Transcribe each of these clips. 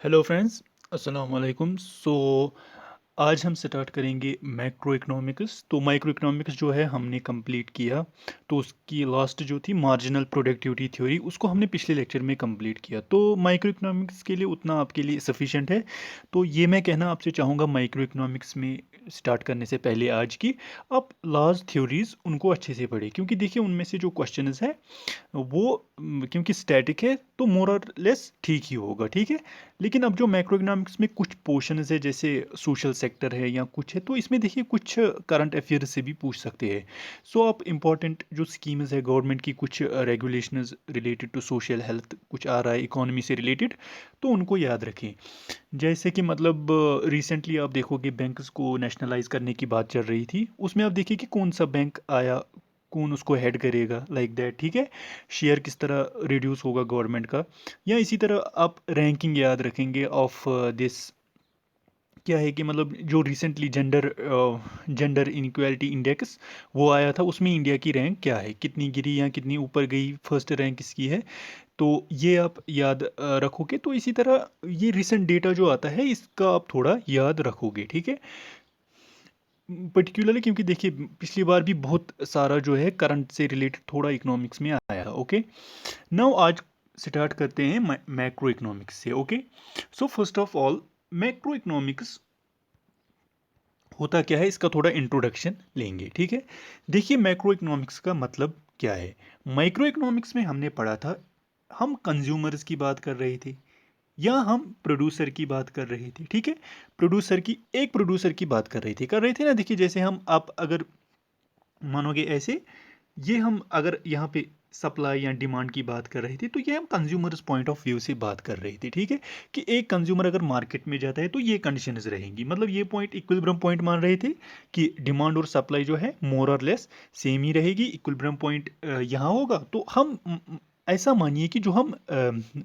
Hello friends, अस्सलाम वालेकुम। आज हम स्टार्ट करेंगे मैक्रो इकोनॉमिक्स। तो माइक्रो इकोनॉमिक्स जो है हमने कंप्लीट किया। तो उसकी लास्ट जो थी मार्जिनल प्रोडक्टिविटी थ्योरी, उसको हमने पिछले लेक्चर में कंप्लीट किया। तो माइक्रो इकोनॉमिक्स के लिए उतना आपके लिए सफिशिएंट है। तो ये मैं कहना आपसे चाहूँगा, माइक्रो इकोनॉमिक्स में स्टार्ट करने से पहले आज की आप लास्ट थ्योरीज उनको अच्छे से पढ़ें, क्योंकि देखिए उनमें से जो क्वेश्चंस है वो क्योंकि स्टैटिक है तो मोर और लेस ठीक ही होगा, ठीक है। लेकिन अब जो मैक्रो इकोनॉमिक्स में कुछ पोर्शंस है, जैसे सोशल सेक्टर है या कुछ है, तो इसमें देखिए कुछ करंट अफेयर्स से भी पूछ सकते हैं। आप इंपॉर्टेंट जो स्कीम्स है गवर्नमेंट की, कुछ regulations related to social health कुछ आ रहा है इकोनॉमी से रिलेटेड, तो उनको याद रखें। जैसे कि मतलब रिसेंटली आप देखोगे बैंक्स को नेशनलाइज करने की बात चल रही थी, उसमें आप देखिए कि कौन सा बैंक आया, कौन उसको हेड करेगा, लाइक दैट, ठीक है। शेयर किस तरह रिड्यूस होगा गवर्नमेंट का। या इसी तरह आप रैंकिंग याद रखेंगे ऑफ दिस, क्या है कि मतलब जो रिसेंटली जेंडर इनक्वालिटी इंडेक्स वो आया था, उसमें इंडिया की रैंक क्या है, कितनी गिरी या कितनी ऊपर गई, फर्स्ट रैंक किसकी है। तो ये आप याद रखोगे। तो इसी तरह ये रिसेंट डेटा जो आता है इसका आप थोड़ा याद रखोगे, ठीक है। पर्टिकुलरली क्योंकि देखिए पिछली बार भी बहुत सारा जो है करंट से रिलेटेड थोड़ा इकोनॉमिक्स में आया था। ओके, नाउ आज स्टार्ट करते हैं मैक्रो इकोनॉमिक्स से। Okay, so first of all macro economics होता क्या है, इसका थोड़ा इंट्रोडक्शन लेंगे, ठीक है। देखिए मैक्रो इकोनॉमिक्स का मतलब क्या है। माइक्रो इकोनॉमिक्स में हमने पढ़ा था, हम कंज्यूमर्स की बात कर रहे थे या हम प्रोड्यूसर की बात कर रहे थे, ठीक है। प्रोड्यूसर की बात कर रहे थे ना। देखिए जैसे हम आप अगर मानोगे ऐसे, ये हम अगर यहाँ पे सप्लाई या डिमांड की बात कर रहे थे, तो ये हम कंज्यूमर्स पॉइंट ऑफ व्यू से बात कर रहे थे, ठीक है। कि एक कंज्यूमर अगर मार्केट में जाता है तो ये कंडीशंस रहेंगी, मतलब ये पॉइंट इक्विलिब्रियम पॉइंट मान रहे थे कि डिमांड और सप्लाई जो है मोर और लेस सेम ही रहेगी। इक्विलिब्रियम पॉइंट यहाँ होगा। तो हम ऐसा मानिए कि जो हम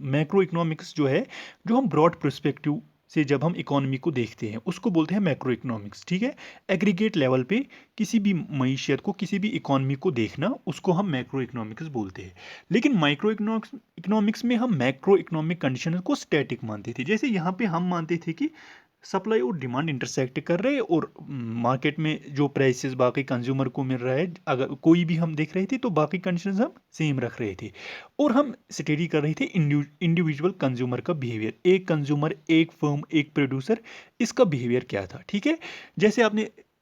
मैक्रो इकोनॉमिक्स जो है, जो हम ब्रॉड पर्सपेक्टिव से जब हम इकोनॉमी को देखते हैं उसको बोलते हैं मैक्रो इकोनॉमिक्स, ठीक है। एग्रीगेट लेवल पे किसी भी मईशियत को, किसी भी इकोनॉमी को देखना, उसको हम मैक्रो इकोनॉमिक्स बोलते हैं। लेकिन माइक्रो इकोनॉमिक्स में हम मैक्रो इकोनॉमिक कंडीशन को स्टैटिक मानते थे। जैसे यहाँ पे हम मानते थे कि सप्लाई और डिमांड इंटरसेक्ट कर रहे हैं और मार्केट में जो प्राइसेस बाकी कंज्यूमर को मिल रहा है, अगर कोई भी हम देख रहे थे तो बाकी कंडीशंस हम सेम रख रहे थे। और हम स्टडी कर रहे थे इंडिविजुअल कंज्यूमर का बिहेवियर, एक कंज्यूमर, एक फर्म, एक प्रोड्यूसर, इसका बिहेवियर क्या था, ठीक है। जैसे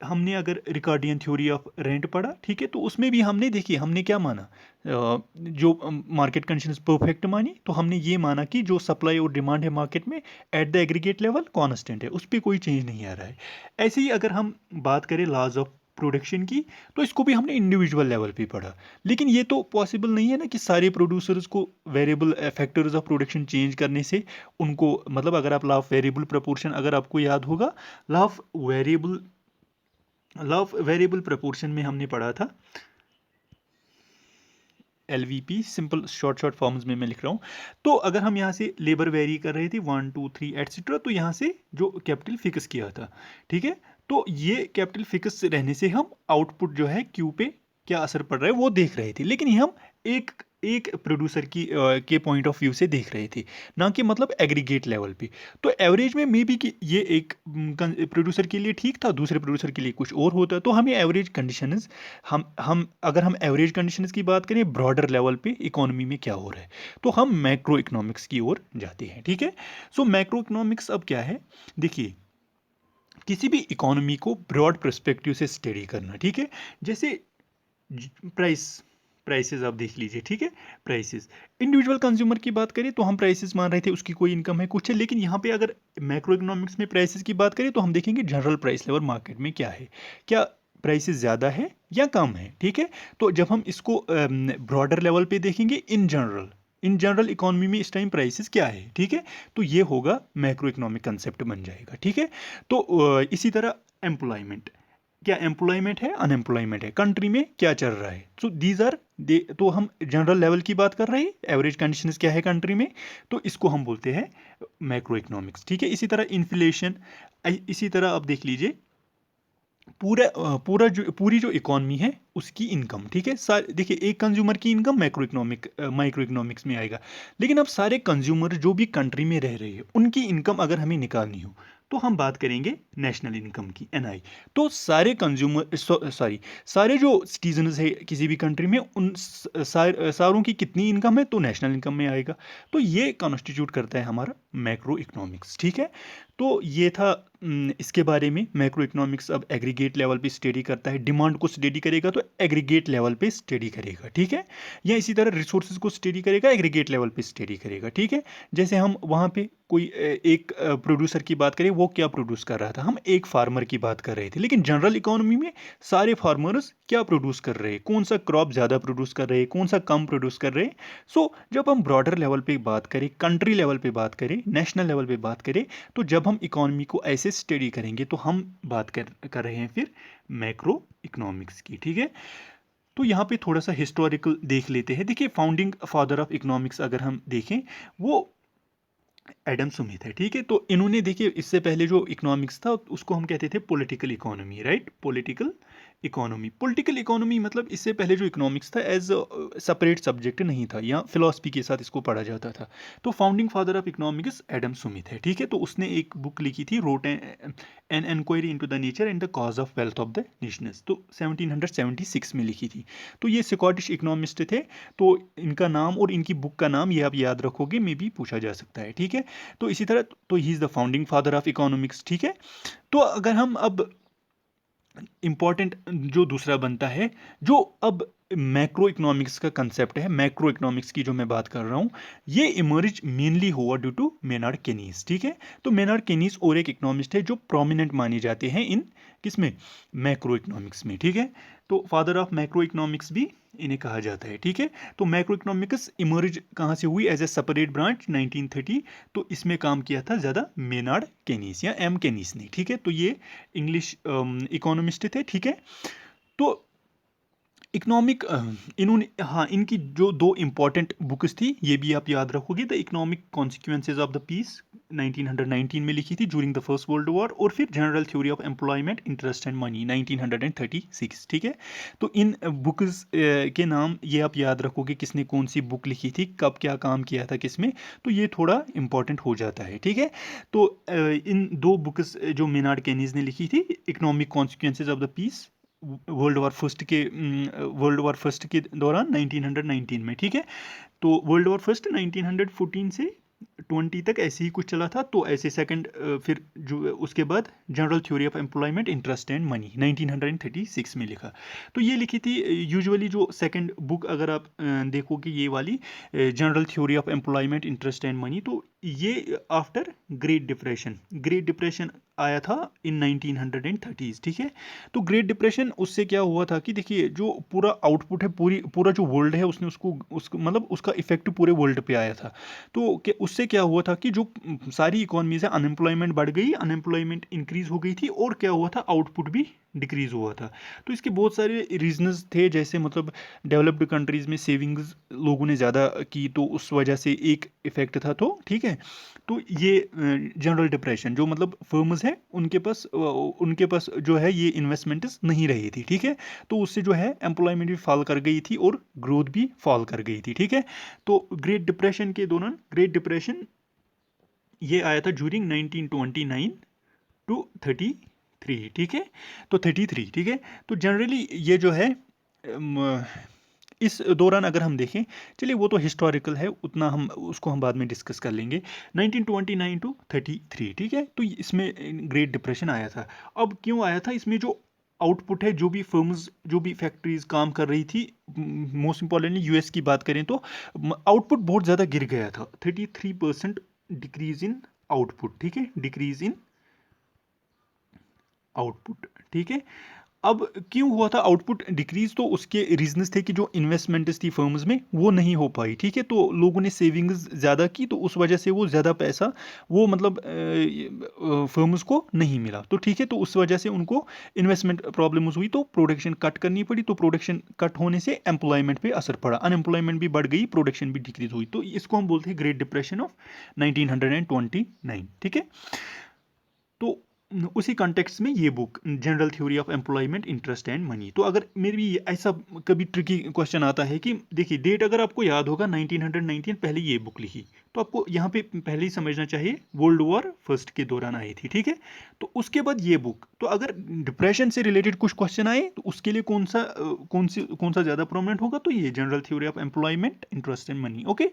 हमने अगर रिकार्डियन थ्योरी ऑफ रेंट पढ़ा, ठीक है, तो उसमें भी हमने देखिए हमने क्या माना, जो मार्केट कंडीशंस परफेक्ट मानी, तो हमने ये माना कि जो सप्लाई और डिमांड है मार्केट में at the aggregate level constant है, उस पर कोई चेंज नहीं आ रहा है। ऐसे ही अगर हम बात करें लॉज ऑफ प्रोडक्शन की, तो इसको भी हमने इंडिविजुअल लेवल पे पढ़ा। लेकिन ये तो पॉसिबल नहीं है ना कि सारे प्रोड्यूसर्स को variable factors of production change करने से उनको, मतलब अगर आप लॉ ऑफ वेरिएबल प्रपोर्शन अगर आपको याद होगा, लॉ ऑफ वेरिएबल प्रपोर्शन में हमने पढ़ा था LVP, simple short short forms में मैं लिख रहा हूँ। तो अगर हम यहाँ से लेबर वेरी कर रहे थे 1 2 3 एटसेट्रा, तो यहाँ से जो कैपिटल फिक्स किया था, ठीक है। तो ये कैपिटल फिक्स रहने से हम आउटपुट जो है क्यू पे क्या असर पड़ रहा है वो देख रहे थे। लेकिन ये हम एक एक प्रोड्यूसर के पॉइंट ऑफ व्यू से देख रहे थे, ना कि मतलब एग्रीगेट लेवल पे। तो एवरेज में मे बी कि ये एक प्रोड्यूसर के लिए ठीक था, दूसरे प्रोड्यूसर के लिए कुछ और होता। तो हमें एवरेज कंडीशंस, हम अगर हम एवरेज कंडीशंस की बात करें ब्रॉडर लेवल पे इकोनॉमी में क्या हो रहा है, तो हम मैक्रो इकोनॉमिक्स की ओर जाते हैं, ठीक है। मैक्रो इकोनॉमिक्स अब क्या है, देखिए किसी भी इकोनॉमी को ब्रॉड पर्सपेक्टिव से स्टडी करना, ठीक है। जैसे प्राइस प्राइसेस आप देख लीजिए, ठीक है। प्राइसेस, इंडिविजुअल कंज्यूमर की बात करें तो हम प्राइसेस मान रहे थे उसकी कोई इनकम है कुछ है। लेकिन यहाँ पे अगर मैक्रो इकोनॉमिक्स में प्राइसेस की बात करें तो हम देखेंगे जनरल प्राइस लेवल मार्केट में क्या है, क्या प्राइसेस ज़्यादा है या कम है, ठीक है। तो जब हम इसको ब्रॉडर लेवल पे देखेंगे, इन जनरल इकोनॉमी में इस टाइम प्राइसेस क्या है, ठीक है। तो ये होगा मैक्रो इकोनॉमिक कंसेप्ट बन जाएगा, ठीक है। तो इसी तरह एम्प्लॉयमेंट, क्या एम्प्लॉयमेंट है, अनएम्प्लॉयमेंट है, कंट्री में क्या चल रहा है। सो दीज आर दे, तो हम जनरल लेवल की बात कर रहे हैं, एवरेज कंडीशंस क्या है कंट्री में, तो इसको हम बोलते हैं मैक्रो इकोनॉमिक्स, ठीक है। इसी तरह इन्फ्लेशन, इसी तरह आप देख लीजिए पूरी जो इकॉनमी है उसकी इनकम, ठीक है। देखिए, एक कंज्यूमर की इनकम माइक्रो इकोनॉमिक्स में आएगा। लेकिन अब सारे कंज्यूमर जो भी कंट्री में रह रहे हैं उनकी इनकम अगर हमें निकालनी हो तो हम बात करेंगे नेशनल इनकम की, एनआई। तो सारे कंज्यूमर सॉरी सारे जो सिटीजन्स है किसी भी कंट्री में उन सारों की कितनी इनकम है तो नेशनल इनकम में आएगा। तो ये कॉन्स्टिट्यूट करता है हमारा मैक्रो इकोनॉमिक्स, ठीक है। तो ये था इसके बारे में। मैक्रो इकोनॉमिक्स अब एग्रीगेट लेवल पे स्टडी करता है, डिमांड को स्टडी करेगा तो एग्रीगेट लेवल पे स्टडी करेगा, ठीक है। या इसी तरह रिसोर्सेज को स्टडी करेगा, एग्रीगेट लेवल पे स्टडी करेगा, ठीक है। जैसे हम वहाँ पे कोई एक प्रोड्यूसर की बात करें, वो क्या प्रोड्यूस कर रहा था, हम एक फार्मर की बात कर रहे थे। लेकिन जनरल इकोनॉमी में सारे फार्मर्स क्या प्रोड्यूस कर रहे हैं, कौन सा क्रॉप ज़्यादा प्रोड्यूस कर रहे हैं, कौन सा कम प्रोड्यूस कर रहे हैं। सो जब हम ब्रॉडर लेवल पे बात करें, कंट्री लेवल पे बात करें, नेशनल लेवल पे बात करें, तो जब हम इकोनॉमी को ऐसे स्टडी करेंगे तो हम बात कर रहे हैं फिर मैक्रो इकोनॉमिक्स की, ठीक है। तो यहाँ पे थोड़ा सा हिस्टोरिकल देख लेते हैं। देखिए, फाउंडिंग फादर ऑफ इकोनॉमिक्स अगर हम देखें वो एडम स्मिथ है, ठीक है। तो इन्होंने, देखिए, इससे पहले जो इकोनॉमिक्स था उसको हम कहते थे political economy, right. Political economy मतलब इससे पहले जो इकोनॉमिक्स था एज सेपरेट सब्जेक्ट नहीं था, या फिलॉसफी के साथ इसको पढ़ा जाता था। तो founding father of economics Adam Smith है, ठीक है। तो उसने एक बुक लिखी थी, wrote an inquiry into the nature and the cause of wealth of the nations, तो 1776 में लिखी थी। तो ये स्कॉटिश इकोनॉमिस्ट थे। तो इनका नाम और इनकी बुक का नाम ये आप याद रखोगे, मे भी पूछा जा सकता है, ठीक है। तो इसी तरह तो he is the founding father of economics, ठीक है। तो अगर हम अब इंपॉर्टेंट जो दूसरा बनता है, जो अब मैक्रो इकोनॉमिक्स का कंसेप्ट है, मैक्रो इकोनॉमिक्स की जो मैं बात कर रहा हूँ, ये इमर्ज मेनली हुआ ड्यू टू मेनार्ड केनीस, ठीक है। तो मेनार्ड केनीस और एक इकोनॉमिस्ट है जो प्रोमिनेंट माने जाते हैं इन किसमें, मैक्रो इकोनॉमिक्स में, ठीक है। तो फादर ऑफ मैक्रो इकोनॉमिक्स भी इन्हें कहा जाता है, ठीक है। तो मैक्रो इकोनॉमिक्स इमर्ज कहाँ से हुई, एज ए सेपरेट ब्रांच 1930। तो इसमें काम किया था ज़्यादा मेनार्ड केनीस या एम केनीस ने, ठीक है। तो ये इंग्लिश इकोनॉमिस्ट थे, ठीक है। तो इकोनॉमिक इन्होंने, हाँ, इनकी जो दो इंपॉर्टेंट बुक्स थी ये भी आप याद रखोगे। The economic consequences of the peace 1919 में लिखी थी during the first world war, और फिर general theory of employment, interest and money 1936, ठीक है। तो इन बुक्स के नाम ये आप याद रखोगे, किसने कौन सी बुक लिखी थी, कब क्या काम किया था किसमें, तो ये थोड़ा इंपॉर्टेंट हो जाता है, ठीक है। तो इन दो बुक्स जो मेनार्ड केनीज ने लिखी थी, economic consequences of the peace world war first के दौरान 1919 में, ठीक है। तो वर्ल्ड वॉर फर्स्ट 1914 से 20 तक ऐसे ही कुछ चला था। तो ऐसे सेकंड, फिर जो उसके बाद general theory of employment, interest and money 1936 में लिखा। तो ये लिखी थी यूजुअली जो सेकंड बुक अगर आप देखोगे, ये वाली general theory of employment, interest and money, तो ये आफ्टर ग्रेट डिप्रेशन आया था इन 1930s, ठीक है। तो ग्रेट डिप्रेशन उससे क्या हुआ था कि देखिए, जो पूरा आउटपुट है, पूरा जो वर्ल्ड है, उसने उसको मतलब उसका इफेक्ट पूरे वर्ल्ड पे आया था। तो उससे क्या हुआ था कि जो सारी इकोनॉमी से अनएम्प्लॉयमेंट बढ़ गई, अनएम्प्लॉयमेंट इंक्रीज हो गई थी, और क्या हुआ था, आउटपुट भी डिक्रीज हुआ था। तो इसके बहुत सारे रीजंस थे, जैसे मतलब डेवलप्ड कंट्रीज में सेविंग्स लोगों ने ज़्यादा की, तो उस वजह से एक इफेक्ट था, तो ठीक है। तो ये जनरल डिप्रेशन, जो मतलब फर्म्स है उनके पास जो है ये इन्वेस्टमेंट्स नहीं रही थी, ठीक है। तो उससे जो है एम्प्लॉयमेंट भी फॉल कर गई थी और ग्रोथ भी फॉल कर गई थी, ठीक है। तो ग्रेट डिप्रेशन के दौरान, ग्रेट डिप्रेशन ये आया था ज्यूरिंग 1929 टू 33, ठीक है। तो 33, ठीक है। तो जनरली ये जो है इस दौरान अगर हम देखें, चलिए वो तो हिस्टोरिकल है, उतना हम उसको हम बाद में डिस्कस कर लेंगे। 1929 टू 33, ठीक है। तो इसमें ग्रेट डिप्रेशन आया था। अब क्यों आया था, इसमें जो आउटपुट है, जो भी फर्म्स, जो भी फैक्ट्रीज काम कर रही थी, मोस्ट इंपॉर्टेंटली यूएस की बात करें तो आउटपुट बहुत ज़्यादा गिर गया था, 33% डिक्रीज इन आउटपुट, ठीक है, डिक्रीज इन आउटपुट, ठीक है। अब क्यों हुआ था आउटपुट डिक्रीज, तो उसके रीजंस थे कि जो इन्वेस्टमेंट्स थी फर्म्स में वो नहीं हो पाई, ठीक है। तो लोगों ने सेविंग्स ज़्यादा की, तो उस वजह से वो ज़्यादा पैसा वो मतलब फर्म्स को नहीं मिला, तो ठीक है। तो उस वजह से उनको इन्वेस्टमेंट प्रॉब्लम्स हुई, तो प्रोडक्शन कट करनी पड़ी। तो प्रोडक्शन कट होने से एम्प्लॉयमेंट पे असर पड़ा, अनएम्प्लॉयमेंट भी बढ़ गई, प्रोडक्शन भी डिक्रीज हुई। तो इसको हम बोलते हैं ग्रेट डिप्रेशन ऑफ 1929, ठीक है। तो उसी कॉन्टेक्स्ट में ये book general theory of employment interest and money. तो अगर मेरे भी ऐसा कभी ट्रिकी क्वेश्चन आता है कि देखिए डेट अगर आपको याद होगा 1919 पहले ये बुक लिखी, तो आपको यहाँ पे पहले ही समझना चाहिए वर्ल्ड वॉर फर्स्ट के दौरान आई थी, ठीक है। तो उसके बाद ये बुक, तो अगर डिप्रेशन से रिलेटेड कुछ क्वेश्चन आए तो उसके लिए कौन सा ज़्यादा प्रोमिनेंट होगा, तो ये general theory of employment interest and money, okay,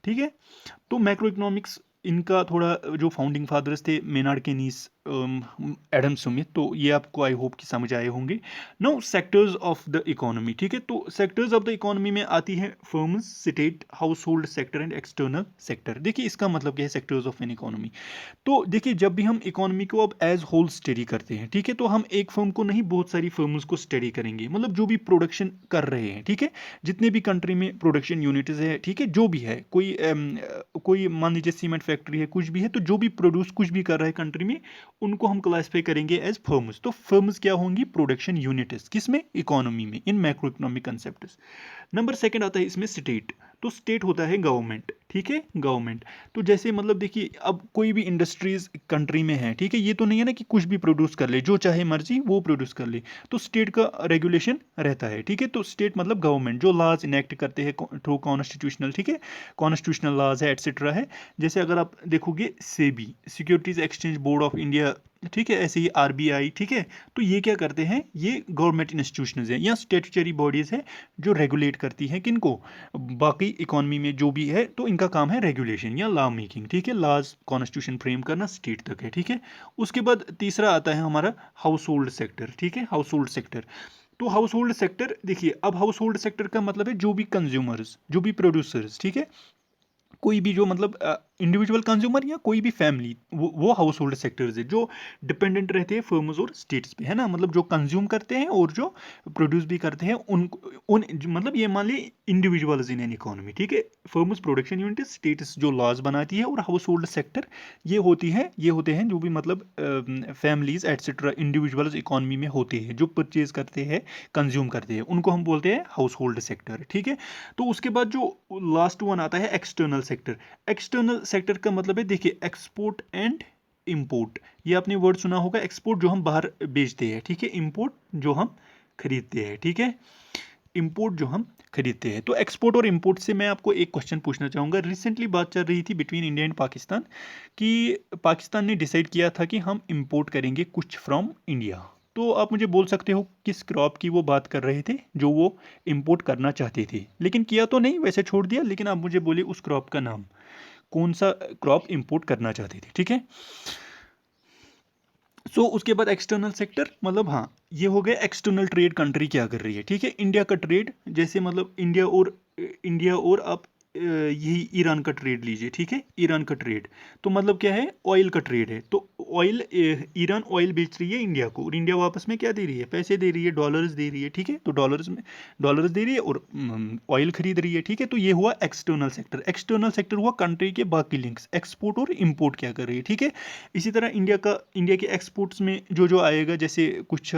ठीक है। तो मैक्रो इकोनॉमिक्स इनका थोड़ा जो फाउंडिंग फादर्स थे मेनार्ड केनीस, एडम स्मिथ, तो ये आपको आई होप कि समझ आए होंगे। No sectors of the economy, ठीक है। तो सेक्टर्स ऑफ द इकोनॉमी में आती है firms, state, house hold sector and external sector. देखिए इसका मतलब क्या है सेक्टर्स ऑफ एन इकोनॉमी। तो देखिए जब भी हम इकोनॉमी को अब एज होल स्टडी करते हैं, ठीक है, तो हम एक फर्म को नहीं बहुत सारी फर्म्स को स्टडी करेंगे, मतलब जो भी प्रोडक्शन कर रहे हैं, ठीक है, जितने भी कंट्री में प्रोडक्शन यूनिट्स है, ठीक है, जो भी है, कोई मान लीजिए सीमेंट फैक्ट्री है, कुछ भी है, तो जो भी प्रोड्यूस कुछ भी कर रहा है कंट्री में, उनको हम क्लासिफाई करेंगे एज फर्म्स। तो फर्म्स क्या होंगी, प्रोडक्शन यूनिट्स, किसमें, इकोनॉमी में, इन macro economic concept. Number second आता है इसमें स्टेट। तो स्टेट होता है गवर्नमेंट, ठीक है, गवर्नमेंट। तो जैसे मतलब देखिए अब कोई भी इंडस्ट्रीज कंट्री में है, ठीक है, ये तो नहीं है ना कि कुछ भी प्रोड्यूस कर ले, जो चाहे मर्जी वो प्रोड्यूस कर ले, तो स्टेट का रेगुलेशन रहता है, ठीक है। तो स्टेट मतलब गवर्नमेंट जो लॉज इनेक्ट करते हैं थ्रू कॉन्स्टिट्यूशनल, ठीक है, कॉन्स्टिट्यूशनल लॉज है एटसेट्रा है। जैसे अगर आप देखोगे SEBI, securities exchange board of India, ठीक है, ऐसे ही आरबीआई, ठीक है, तो ये क्या करते हैं, ये गवर्नमेंट इंस्टीट्यूशंस हैं या स्टेटूटरी बॉडीज है जो रेगुलेट करती हैं किनको, बाकी इकोनॉमी में जो भी है, तो इनका काम है रेगुलेशन या लॉ मेकिंग, ठीक है, लॉज कॉन्स्टिट्यूशन फ्रेम करना स्टेट तक है, ठीक है। उसके बाद तीसरा आता है हमारा हाउस होल्ड सेक्टर, ठीक है, हाउस होल्ड सेक्टर। तो हाउस होल्ड सेक्टर देखिए, अब हाउस होल्ड सेक्टर का मतलब है जो भी कंज्यूमर्स, जो भी प्रोड्यूसर्स, ठीक है, कोई भी जो मतलब इंडिविजुअल कंज्यूमर या कोई भी फैमिली, वो हाउस होल्ड सेक्टर्स है जो डिपेंडेंट रहते हैं फर्म्स और स्टेट्स पे, है ना, मतलब जो कंज्यूम करते हैं और जो प्रोड्यूस भी करते हैं, मतलब ये मान ली इंडिविजुअल्स इन एन इकोनॉमी, ठीक है। फर्म्स प्रोडक्शन यूनिट, स्टेट्स जो लॉज बनाती है, और हाउस होल्ड सेक्टर ये होते हैं जो भी मतलब फैमिलीज एटसेट्रा इंडिविजुअल्स इकोनॉमी में होते हैं, जो परचेज करते हैं, कंज्यूम करते हैं, उनको हम बोलते हैं हाउस होल्ड सेक्टर, ठीक है। तो उसके बाद जो लास्ट वन आता है एक्सटर्नल सेक्टर। एक्सटर्नल सेक्टर का मतलब है देखिए एक्सपोर्ट एंड इंपोर्ट, ये आपने वर्ड सुना होगा, एक्सपोर्ट जो हम बाहर बेचते हैं, ठीक है, इंपोर्ट जो हम खरीदते हैं, ठीक है, इंपोर्ट जो हम खरीदते हैं। तो एक्सपोर्ट और इंपोर्ट से मैं आपको एक क्वेश्चन पूछना चाहूँगा। रिसेंटली बात चल रही थी बिटवीन इंडिया एंड पाकिस्तान कि पाकिस्तान ने डिसाइड किया था कि हम इंपोर्ट करेंगे कुछ फ्रॉम इंडिया। तो आप मुझे बोल सकते हो किस क्रॉप की वो बात कर रहे थे जो वो इंपोर्ट करना चाहते थे, लेकिन किया तो नहीं, वैसे छोड़ दिया, लेकिन आप मुझे बोलिए उस क्रॉप का नाम, कौन सा क्रॉप इंपोर्ट करना चाहते थे, ठीक है। उसके बाद एक्सटर्नल सेक्टर मतलब हाँ, ये हो गया एक्सटर्नल ट्रेड, कंट्री क्या कर रही है, ठीक है। इंडिया का ट्रेड, जैसे मतलब इंडिया और आप यही ईरान का ट्रेड लीजिए, ठीक है, ईरान का ट्रेड, तो मतलब क्या है, ऑयल का ट्रेड है। तो ऑयल, ईरान ऑयल बेच रही है इंडिया को, और इंडिया वापस में क्या दे रही है, पैसे दे रही है, डॉलर्स दे रही है, ठीक है। तो डॉलर्स दे रही है और ऑयल खरीद रही है, ठीक है। तो ये हुआ एक्सटर्नल सेक्टर। एक्सटर्नल सेक्टर हुआ कंट्री के बाकी लिंक्स, एक्सपोर्ट और इंपोर्ट क्या कर रही है, ठीक है। इसी तरह इंडिया के एक्सपोर्ट्स में जो आएगा, जैसे कुछ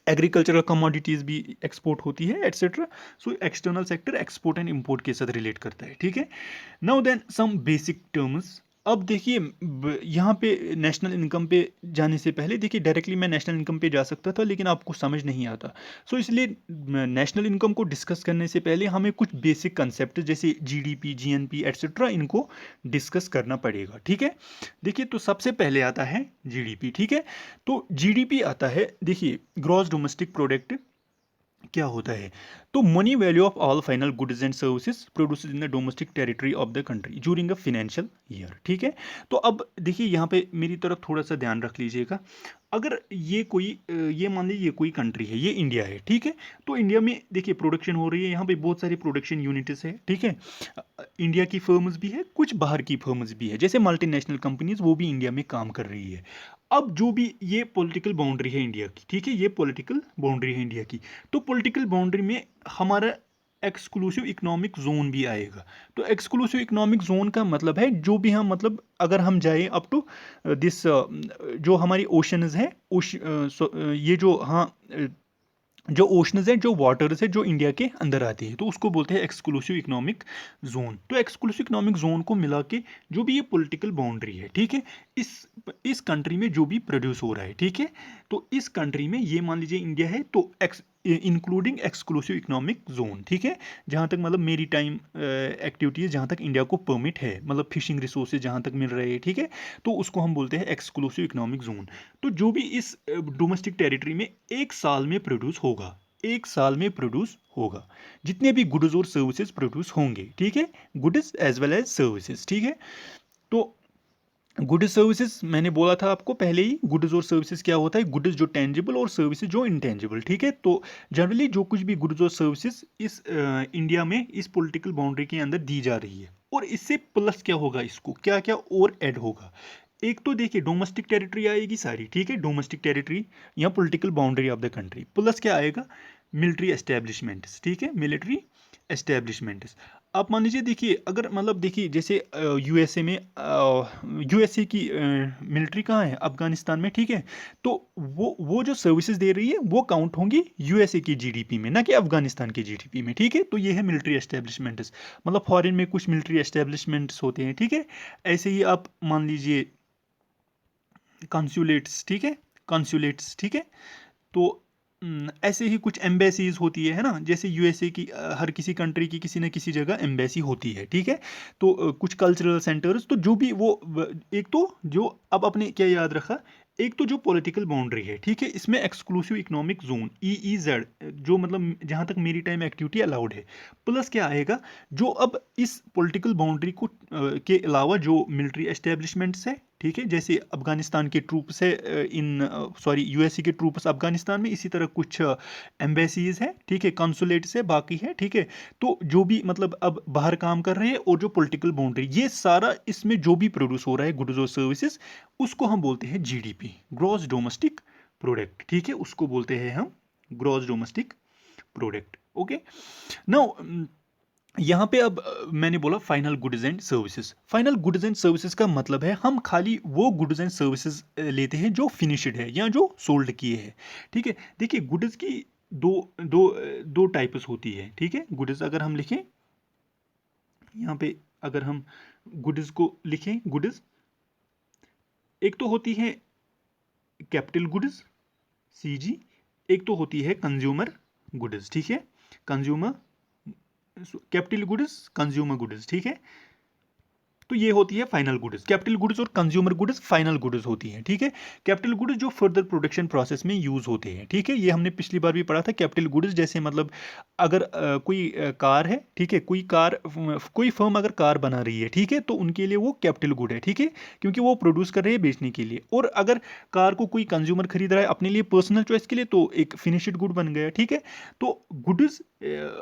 एग्रीकल्चरल कमोडिटीज़ भी एक्सपोर्ट होती है etcetera. So external sector export and import के साथ रिलेट करता है, ठीक है। Now then some basic terms. अब देखिए यहाँ पे नेशनल इनकम पे जाने से पहले देखिए डायरेक्टली मैं नेशनल इनकम पे जा सकता था, लेकिन आपको समझ नहीं आता। इसलिए नेशनल इनकम को डिस्कस करने से पहले हमें कुछ बेसिक कंसेप्ट जैसे जीडीपी, जीएनपी एटसेट्रा इनको डिस्कस करना पड़ेगा, ठीक है। देखिए तो सबसे पहले आता है जीडीपी, ठीक है। तो जीडीपी आता है, देखिए ग्रॉस डोमेस्टिक प्रोडक्ट क्या होता है, तो money value of all final goods and services produce in the domestic territory of the country during a financial year, ठीक है। तो अब देखिए यहाँ पे मेरी तरफ थोड़ा सा ध्यान रख लीजिएगा। अगर ये मान लीजिए ये कोई कंट्री है, ये इंडिया है, ठीक है। तो इंडिया में देखिए प्रोडक्शन हो रही है, यहाँ पे बहुत सारी प्रोडक्शन यूनिट्स है, ठीक है। इंडिया की फर्म्स भी है, कुछ बाहर की फर्म्स भी है, जैसे मल्टीनेशनल कंपनीज, वो भी इंडिया में काम कर रही है। अब जो भी ये पॉलिटिकल बाउंड्री है इंडिया की, ठीक है, ये पॉलिटिकल बाउंड्री है इंडिया की, तो पॉलिटिकल बाउंड्री में हमारा एक्सक्लूसिव इकोनॉमिक जोन भी आएगा। तो एक्सक्लूसिव इकोनॉमिक जोन का मतलब है जो भी हम मतलब अगर हम जाए अप टू दिस जो हमारी ओशंस हैं, ये जो हाँ जो ओशंस है, जो वाटर्स है, जो इंडिया के अंदर आती है, तो उसको बोलते हैं एक्सक्लूसिव इकोनॉमिक जोन। तो एक्सक्लूसिव इकोनॉमिक जोन को मिला के जो भी ये पॉलिटिकल बाउंड्री है, ठीक है, इस इस कंट्री में जो भी प्रोड्यूस हो रहा है, ठीक है, तो इस कंट्री में ये मान लीजिए इंडिया है, तो इंक्लूडिंग एक्सक्लूसिव इकोनॉमिक जोन, ठीक है, जहाँ तक मतलब मेरी टाइम एक्टिविटीज़ जहाँ तक इंडिया को परमिट है, मतलब फिशिंग रिसोर्सेज जहाँ तक मिल रहे हैं, ठीक है, तो उसको हम बोलते हैं एक्सक्लूसिव इकोनॉमिक जोन। तो जो भी इस डोमेस्टिक टेरिटरी में एक साल में प्रोड्यूस होगा, एक साल में प्रोड्यूस होगा, जितने भी गुड्स और सर्विसेज प्रोड्यूस होंगे, ठीक है, goods as well as services, ठीक है। तो गुड्स सर्विसेज मैंने बोला था आपको पहले ही, गुड्स और सर्विसेज क्या होता है, गुड्स जो टेंजिबल और सर्विसेज जो इंटेंजिबल, ठीक है। तो जनरली जो कुछ भी गुड्स और सर्विसेज इस इंडिया में इस पॉलिटिकल बाउंड्री के अंदर दी जा रही है, और इससे प्लस क्या होगा, इसको क्या क्या और ऐड होगा। एक तो देखिए डोमेस्टिक टेरिटरी आएगी सारी, ठीक है, डोमेस्टिक टेरिटरी या political boundary of the country, plus क्या आएगा, मिलिट्री एस्टेब्लिशमेंट्स, ठीक है, मिलिट्री एस्टेब्लिशमेंट्स। आप मान लीजिए, देखिए अगर मतलब देखिए जैसे यूएसए में यूएसए की मिलिट्री कहाँ है, अफगानिस्तान में, ठीक है, तो वो जो सर्विसेज दे रही है वो काउंट होंगी यूएसए की जीडीपी में, ना कि अफगानिस्तान की जीडीपी में, ठीक है। तो ये है मिलिट्री एस्टेब्लिशमेंट्स, मतलब फॉरेन में कुछ मिलिट्री एस्टेब्लिशमेंट्स होते हैं, ठीक है। ऐसे ही आप मान लीजिए कंसुलेट्स, ठीक है, कंसुलेट्स, ठीक है। तो ऐसे ही कुछ एम्बेसीज होती है ना, जैसे यूएसए की हर किसी कंट्री की किसी न किसी जगह एम्बेसी होती है, ठीक है। तो कुछ कल्चरल सेंटर्स, तो जो भी वो एक तो जो अब आपने क्या याद रखा, एक तो जो पॉलिटिकल बाउंड्री है, ठीक है, इसमें एक्सक्लूसिव इकोनॉमिक जोन EEZ, जो मतलब जहाँ तक मेरी टाइम एक्टिविटी अलाउड है, प्लस क्या आएगा, जो अब इस पॉलिटिकल बाउंड्री को के अलावा जो मिलिट्री एस्टेब्लिशमेंट्स है, ठीक है, जैसे अफगानिस्तान के ट्रूप्स है सॉरी यूएसए के ट्रूप्स अफगानिस्तान में, इसी तरह कुछ एम्बेसीज है, ठीक है, कंसुलेट्स है, बाकी है, ठीक है। तो जो भी मतलब अब बाहर काम कर रहे हैं, और जो पॉलिटिकल बाउंड्री, ये सारा इसमें जो भी प्रोड्यूस हो रहा है गुड्स और सर्विसेज, उसको हम बोलते हैं जीडीपी, ग्रॉस डोमेस्टिक प्रोडक्ट, ठीक है, उसको बोलते हैं हम gross domestic product. Okay, now यहाँ पे अब मैंने बोला final goods and services. Final goods and services का मतलब है हम खाली वो गुड्स एंड सर्विसेज लेते हैं जो फिनिश्ड है या जो सोल्ड किए हैं, ठीक है। देखिए गुड्स की दो दो दो टाइप्स होती है, ठीक है। गुड्स अगर हम लिखें यहाँ पे, अगर हम गुड्स को लिखें, गुड्स एक तो होती है कैपिटल गुड्स CG, एक तो होती है कंज्यूमर गुड्स, ठीक है, consumer capital goods, consumer goods, ठीक है। तो ये होती है फाइनल गुड्स। कैपिटल गुड्स और कंज्यूमर गुड्स फाइनल गुड्स होती हैं, ठीक है। कैपिटल गुड्स जो फर्दर प्रोडक्शन प्रोसेस में यूज होते हैं, ठीक है, ये हमने पिछली बार भी पढ़ा था। कैपिटल गुड्स जैसे मतलब अगर कोई कार है, ठीक है, कोई फर्म अगर कार बना रही है, ठीक है, तो उनके लिए वो कैपिटल गुड है, ठीक है, क्योंकि वो प्रोड्यूस कर रहे हैं बेचने के लिए। और अगर कार को कोई कंज्यूमर खरीद रहा है अपने लिए पर्सनल चॉइस के लिए, तो एक फिनिश्ड गुड बन गया, ठीक है। तो गुड्स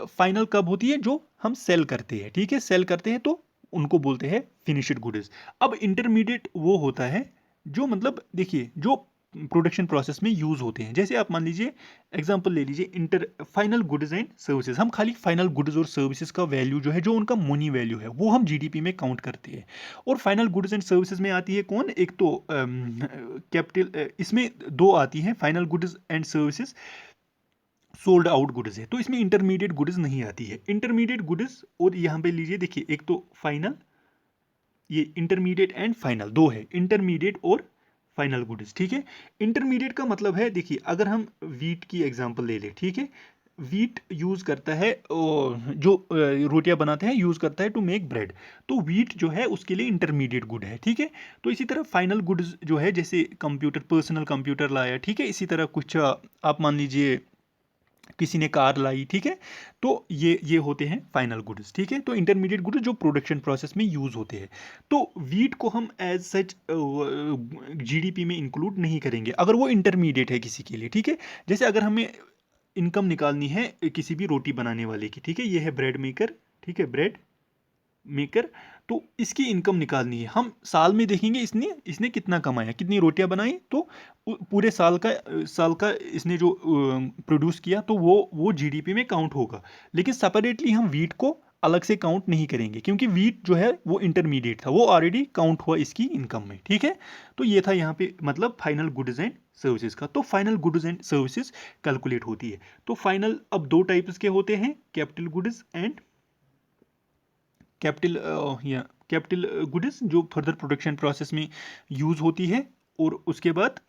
फाइनल कब होती है, जो हम सेल करते हैं, ठीक है, सेल करते हैं, तो उनको बोलते हैं फिनिश्ड गुड्स। अब इंटरमीडिएट वो होता है जो मतलब देखिए जो प्रोडक्शन प्रोसेस में यूज होते हैं। जैसे आप मान लीजिए एग्जांपल ले लीजिए फाइनल गुड्स एंड सर्विसेज। हम खाली फाइनल गुड्स और सर्विसेज का वैल्यू जो है, जो उनका मनी वैल्यू है, वो हम जीडीपी में काउंट करते हैं। और फाइनल गुड्स एंड सर्विसेज में आती है कौन, एक तो कैपिटल, इसमें दो आती हैं, final goods and services sold out goods है, तो इसमें इंटरमीडिएट गुड्स नहीं आती है। इंटरमीडिएट गुड्स, और यहाँ पे लीजिए देखिए, एक तो फाइनल, ये इंटरमीडिएट एंड फाइनल दो है, इंटरमीडिएट और फाइनल गुड्स, ठीक है। इंटरमीडिएट का मतलब है, देखिए अगर हम वीट की एग्जांपल ले लें, ठीक है, वीट यूज करता है जो रोटियां बनाते हैं, यूज करता है टू मेक ब्रेड, तो वीट जो है उसके लिए इंटरमीडिएट गुड है, ठीक है। तो इसी तरह फाइनल गुड्स जो है, जैसे कंप्यूटर, पर्सनल कंप्यूटर लाया, ठीक है, इसी तरह कुछ आप मान लीजिए किसी ने कार लाई, ठीक है, तो ये होते हैं फाइनल गुड्स, ठीक है। तो इंटरमीडिएट गुड्स जो प्रोडक्शन प्रोसेस में यूज होते हैं। तो वीट को हम एज सच जीडीपी में इंक्लूड नहीं करेंगे अगर वो इंटरमीडिएट है किसी के लिए, ठीक है। जैसे अगर हमें इनकम निकालनी है किसी भी रोटी बनाने वाले की, ठीक है, ये है ब्रेड मेकर, ठीक है, ब्रेड मेकर, तो इसकी इनकम निकालनी है। हम साल में देखेंगे इसने कितना कमाया, कितनी रोटियां बनाई, तो पूरे साल का इसने जो प्रोड्यूस किया, तो वो जीडीपी में काउंट होगा। लेकिन सेपरेटली हम वीट को अलग से काउंट नहीं करेंगे, क्योंकि वीट जो है वो इंटरमीडिएट था, वो ऑलरेडी काउंट हुआ इसकी इनकम में, ठीक है। तो ये था यहाँ पे मतलब फाइनल गुड्स एंड सर्विसेज का। तो final goods and services calculate होती है। तो फाइनल अब दो टाइप्स के होते हैं, कैपिटल गुड्स एंड कैपिटल या कैपिटल गुड्स जो फर्दर प्रोडक्शन प्रोसेस में यूज होती है, और उसके बाद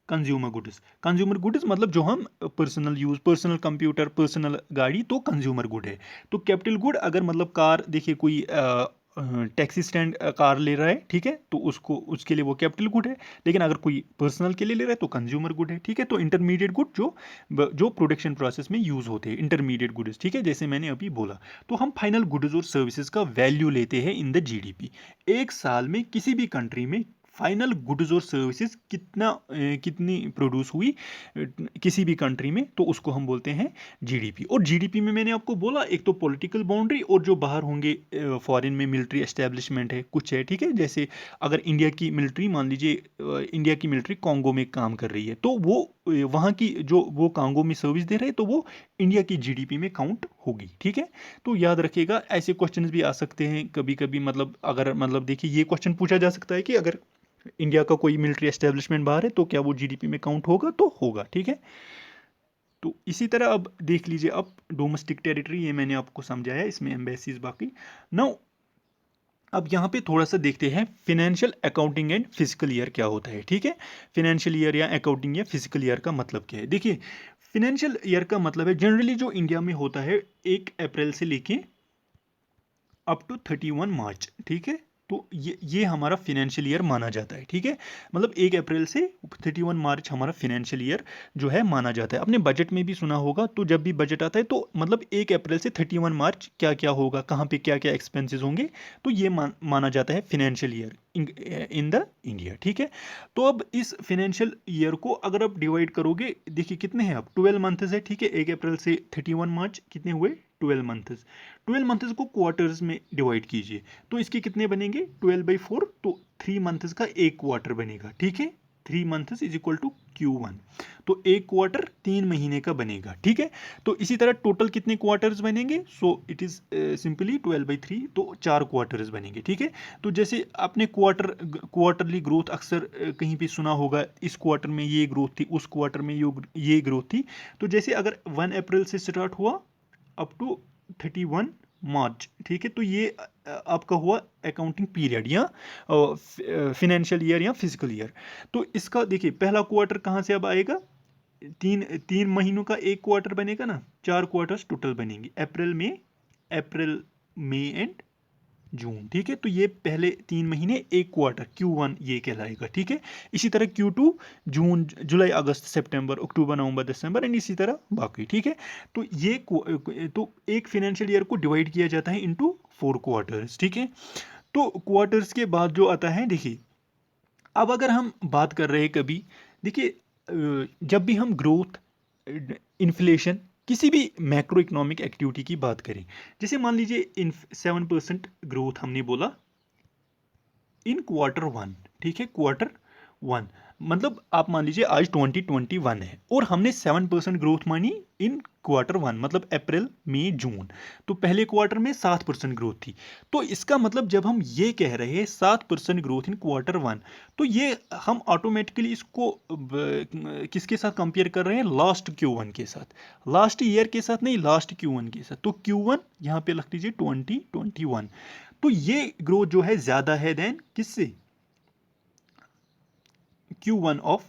कंज्यूमर गुड्स। कंज्यूमर गुड्स मतलब जो हम personal use, personal computer, personal गाड़ी, तो कंज्यूमर गुड है। तो कैपिटल गुड अगर मतलब कार, देखिए कोई टैक्सी स्टैंड कार ले रहा है, ठीक है, तो उसको उसके लिए वो कैपिटल गुड है। लेकिन अगर कोई पर्सनल के लिए ले रहा है तो कंज्यूमर गुड है, ठीक है। तो इंटरमीडिएट गुड जो प्रोडक्शन प्रोसेस में यूज होते हैं, इंटरमीडिएट गुड्स, ठीक है, जैसे मैंने अभी बोला। तो हम फाइनल गुड्स और सर्विसेज का वैल्यू लेते हैं इन द जीडीपी। एक साल में किसी भी कंट्री में फाइनल गुड्स और सर्विसेज कितनी प्रोड्यूस हुई किसी भी कंट्री में, तो उसको हम बोलते हैं जीडीपी। और जीडीपी में मैंने आपको बोला एक तो पॉलिटिकल बाउंड्री, और जो बाहर होंगे फॉरेन में मिलिट्री एस्टेब्लिशमेंट है, कुछ है, ठीक है। जैसे अगर इंडिया की मिलिट्री, मान लीजिए इंडिया की मिलिट्री कॉन्गो में काम कर रही है, तो वो वहाँ की जो वो कॉन्गो में सर्विस दे रहे हैं, तो वो इंडिया की जीडीपी में काउंट होगी, ठीक है। तो याद रखिएगा, ऐसे क्वेश्चंस भी आ सकते हैं कभी कभी, मतलब अगर मतलब देखिए ये क्वेश्चन पूछा जा सकता है कि अगर इंडिया का कोई मिलिट्री एस्टेब्लिशमेंट बाहर है तो क्या वो जीडीपी में काउंट होगा, तो होगा, ठीक है। तो इसी तरह अब देख लीजिए, अब डोमेस्टिक टेरिटरी ये मैंने आपको समझाया, इसमें एम्बेसीज बाकी। नाउ अब यहाँ पे थोड़ा सा देखते हैं financial accounting and physical year क्या होता है, ठीक है। फिनेंशियल ईयर या अकाउंटिंग या फिजिकल ईयर का मतलब क्या है, देखिए फिनेंशियल ईयर का मतलब है जनरली जो इंडिया में होता है 1 अप्रैल से लेके अप टू 31 मार्च, ठीक है। तो ये हमारा फिनेंशियल ईयर माना जाता है, ठीक है। मतलब 1 अप्रैल से 31 मार्च हमारा फिनेंशियल ईयर जो है माना जाता है। आपने बजट में भी सुना होगा, तो जब भी बजट आता है तो मतलब 1 अप्रैल से 31 मार्च क्या क्या होगा, कहाँ पे क्या क्या एक्सपेंसेस होंगे, तो ये माना जाता है financial year in the India, ठीक है। तो अब इस फिनेंशियल ईयर को अगर आप डिवाइड करोगे, देखिए कितने हैं, अब 12 मंथ्स है, ठीक है। 1 अप्रैल से 31 मार्च कितने हुए, 12 मंथ्स। 12 मंथ्स को क्वार्टर्स में डिवाइड कीजिए, तो इसके कितने बनेंगे, 12/4, तो 3 मंथ्स का एक क्वार्टर बनेगा, ठीक है। 3 months is equal to Q1, तो एक क्वार्टर 3 महीने का बनेगा, ठीक है। तो इसी तरह टोटल कितने क्वार्टर्स बनेंगे, सो इट इज सिंपली 12/3, तो 4 क्वार्टर्स बनेंगे, ठीक है। तो जैसे आपने क्वार्टरली ग्रोथ अक्सर कहीं पे सुना होगा, इस क्वार्टर में ये ग्रोथ थी, उस क्वार्टर में ये ग्रोथ थी। तो जैसे अगर 1 अप्रैल से स्टार्ट हुआ अप टू 31 मार्च, ठीक है, तो ये आपका हुआ अकाउंटिंग पीरियड या फिनेंशियल ईयर या फिजिकल ईयर। तो इसका देखिए पहला क्वार्टर कहाँ से अब आएगा, तीन महीनों का एक क्वार्टर बनेगा ना, 4 क्वार्टर्स टोटल बनेंगे, अप्रैल मई एंड जून, ठीक है। तो ये पहले 3 महीने एक क्वार्टर Q1 ये कहलाएगा, ठीक है। इसी तरह Q2 June July August September October November December and इसी तरह बाकी, ठीक है। तो ये तो एक फिनेंशियल ईयर को डिवाइड किया जाता है इनटू 4 क्वार्टर्स, ठीक है। तो क्वार्टर्स के बाद जो आता है, देखिए अब अगर हम बात कर रहे हैं कभी, देखिए जब भी हम ग्रोथ, इन्फ्लेशन, किसी भी मैक्रो इकोनॉमिक एक्टिविटी की बात करें, जैसे मान लीजिए 7% ग्रोथ हमने बोला इन Q1, ठीक है, Q1, मतलब आप मान लीजिए आज 2021 है और हमने 7% ग्रोथ मानी इन Q1, मतलब अप्रैल मई जून, तो पहले क्वार्टर में 7% ग्रोथ थी। तो इसका मतलब जब हम ये कह रहे हैं 7% ग्रोथ इन Q1, तो ये हम ऑटोमेटिकली इसको किसके साथ कंपेयर कर रहे हैं, लास्ट Q1 के साथ, लास्ट ईयर के साथ नहीं, लास्ट Q1 के साथ। तो Q1 यहाँ पे लिख लीजिए 2021, तो ये ग्रोथ जो है ज्यादा है देन किससे, Q1 ऑफ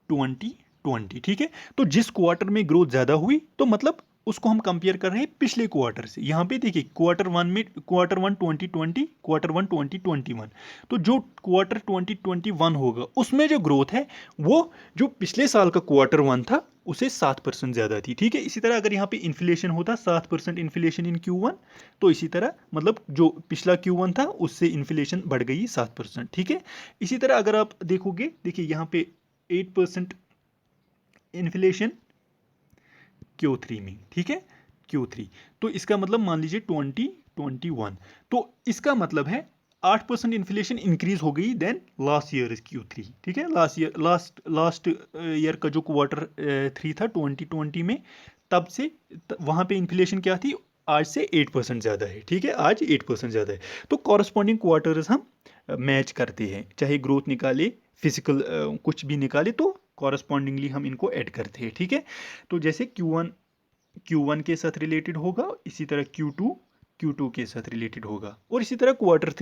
2020, ठीक है। तो जिस क्वार्टर में ग्रोथ ज्यादा हुई, तो मतलब उसको हम कंपेयर कर रहे हैं पिछले क्वार्टर से। यहाँ पे देखिए Q1 2020, Q1 2021, तो जो क्वार्टर 2021 होगा उसमें जो ग्रोथ है वो जो पिछले साल का Q1 था उसे 7% ज्यादा थी, ठीक है। इसी तरह अगर यहाँ पे इन्फ्लेशन होता 7% इन्फ्लेशन इन Q1, तो इसी तरह मतलब जो पिछला Q1 था उससे इन्फ्लेशन बढ़ गई 7%, ठीक है। इसी तरह अगर आप देखोगे, देखिए यहाँ पे 8% इन्फ्लेशन Q3 में, ठीक है, Q3, तो इसका मतलब मान लीजिए 2021, तो इसका मतलब है 8% इन्फ्लेशन इंक्रीज हो गई देन लास्ट ईयर Q3, ठीक है। लास्ट ईयर का जो Q3 था 2020 में, तब से वहां पे इन्फ्लेशन क्या थी, आज से 8% ज़्यादा है, ठीक है, आज 8% ज़्यादा है। तो कॉरस्पॉन्डिंग क्वार्टर्स हम मैच करते हैं, चाहे ग्रोथ निकाले, फिजिकल कुछ भी निकाले, तो कॉरस्पॉन्डिंगली हम इनको ऐड करते हैं, ठीक है। तो जैसे Q1 के साथ रिलेटेड होगा, इसी तरह Q2 के साथ रिलेटेड होगा, और इसी तरह क्वार्टर